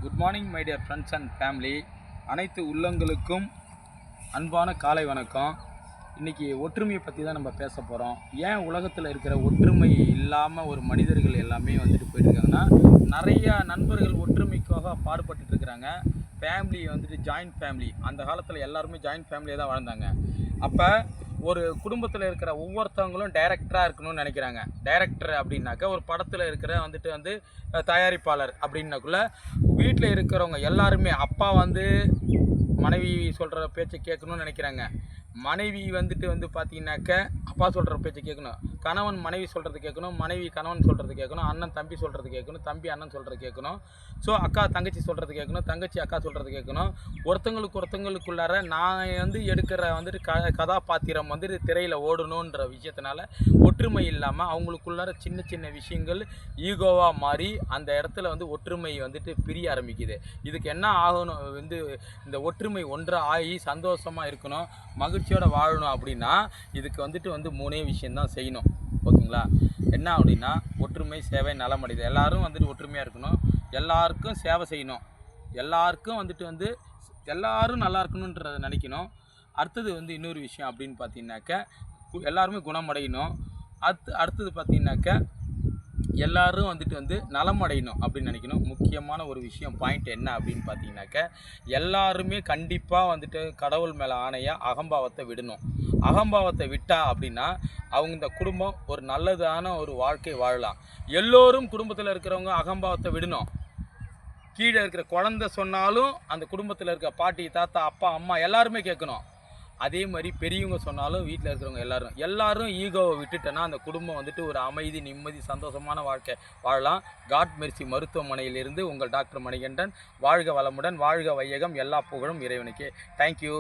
Good morning my dear friends and family. அனைத்து உள்ளங்களுக்கும் அன்பான காலை வணக்கம். இன்றைக்கி ஒற்றுமையை பற்றி தான் நம்ம பேச போகிறோம். ஏன் உலகத்தில் இருக்கிற ஒற்றுமை இல்லாமல் ஒரு மனிதர்கள் எல்லாமே வந்துட்டு போயிட்டுருக்காங்கன்னா, நிறையா நண்பர்கள் ஒற்றுமைக்காக பாடுபட்டு இருக்கிறாங்க. ஃபேமிலி வந்துட்டு ஜாயிண்ட் ஃபேமிலி, அந்த காலத்தில் எல்லாருமே ஜாயிண்ட் ஃபேமிலியாக தான் வாழ்ந்தாங்க. அப்போ ஒரு குடும்பத்தில் இருக்கிற ஒவ்வொருத்தவங்களும் டைரக்டராக இருக்கணும்னு நினைக்கிறாங்க. டைரக்டர் அப்படின்னாக்கா ஒரு படத்தில் இருக்கிற வந்துட்டு தயாரிப்பாளர் அப்படின்னாக்குள்ள வீட்டில் இருக்கிறவங்க எல்லாருமே, அப்பா மனைவி சொல்கிற பேச்சை கேட்கணும்னு நினைக்கிறாங்க. மனைவி பார்த்தீங்கன்னாக்க அப்பா சொல்கிற பேச்சை கேட்கணும். கணவன் மனைவி சொல்கிறது கேட்கணும், மனைவி கணவன் சொல்கிறது கேட்கணும், அண்ணன் தம்பி சொல்கிறது கேட்கணும், தம்பி அண்ணன் சொல்கிறது கேட்கணும். ஸோ அக்கா தங்கச்சி சொல்கிறது கேட்கணும், தங்கச்சி அக்கா சொல்கிறது கேட்கணும். ஒருத்தங்களுக்குள்ளார நான் எடுக்கிற கதாபாத்திரம் திரையில் ஓடணுன்ற விஷயத்தினால ஒற்றுமை இல்லாமல் அவங்களுக்குள்ளார சின்ன சின்ன விஷயங்கள் ஈகோவாக மாறி அந்த இடத்துல ஒற்றுமை பிரிய ஆரம்பிக்குது. இதுக்கு என்ன ஆகணும்? இந்த ஒற்றுமை ஒன்றாக ஆகி சந்தோஷமாக இருக்கணும், மகிழ்ச்சியோடு வாழணும் அப்படின்னா இதுக்கு மூணே விஷயந்தான் செய்யணும். ஓகேங்களா? என்ன அப்படின்னா, ஒற்றுமை, சேவை, நலமடைது. எல்லோரும் ஒற்றுமையாக இருக்கணும், எல்லாருக்கும் சேவை செய்யணும், எல்லாருக்கும் எல்லோரும் நல்லா இருக்கணுன்றதை நினைக்கணும். அடுத்தது இன்னொரு விஷயம் அப்படின்னு பார்த்தீங்கன்னாக்க, எல்லாருமே குணமடையணும். அடுத்தது பார்த்தீங்கன்னாக்க எல்லோரும் நலமடையணும் அப்படின்னு நினைக்கணும். முக்கியமான ஒரு விஷயம் பாயிண்ட் என்ன அப்படின்னு பார்த்தீங்கன்னாக்க, எல்லாருமே கண்டிப்பாக கடவுள் மேலே ஆணையாக அகம்பாவத்தை விடணும். அகம்பாவத்தை விட்டா அப்படின்னா அவங்க இந்த குடும்பம் ஒரு நல்லதான ஒரு வாழ்க்கை வாழலாம். எல்லோரும் குடும்பத்தில் இருக்கிறவங்க அகம்பாவத்தை விடணும். கீழே இருக்கிற குழந்தை சொன்னாலும் அந்த குடும்பத்தில் இருக்கிற பாட்டி, தாத்தா, அப்பா, அம்மா எல்லாருமே கேட்கணும். அதே மாதிரி பெரியவங்க சொன்னாலும் வீட்டில் இருக்கிறவங்க எல்லாரும் ஈகோவை விட்டுட்டோன்னா அந்த குடும்பம் ஒரு அமைதி, நிம்மதி, சந்தோஷமான வாழ்க்கை வாழலாம். காட் மெர்சி மருத்துவமனையிலிருந்து உங்கள் டாக்டர் மணிகண்டன். வாழ்க வளமுடன், வாழ்க வையகம், எல்லா புகழும் இறைவனுக்கே. தேங்க்யூ.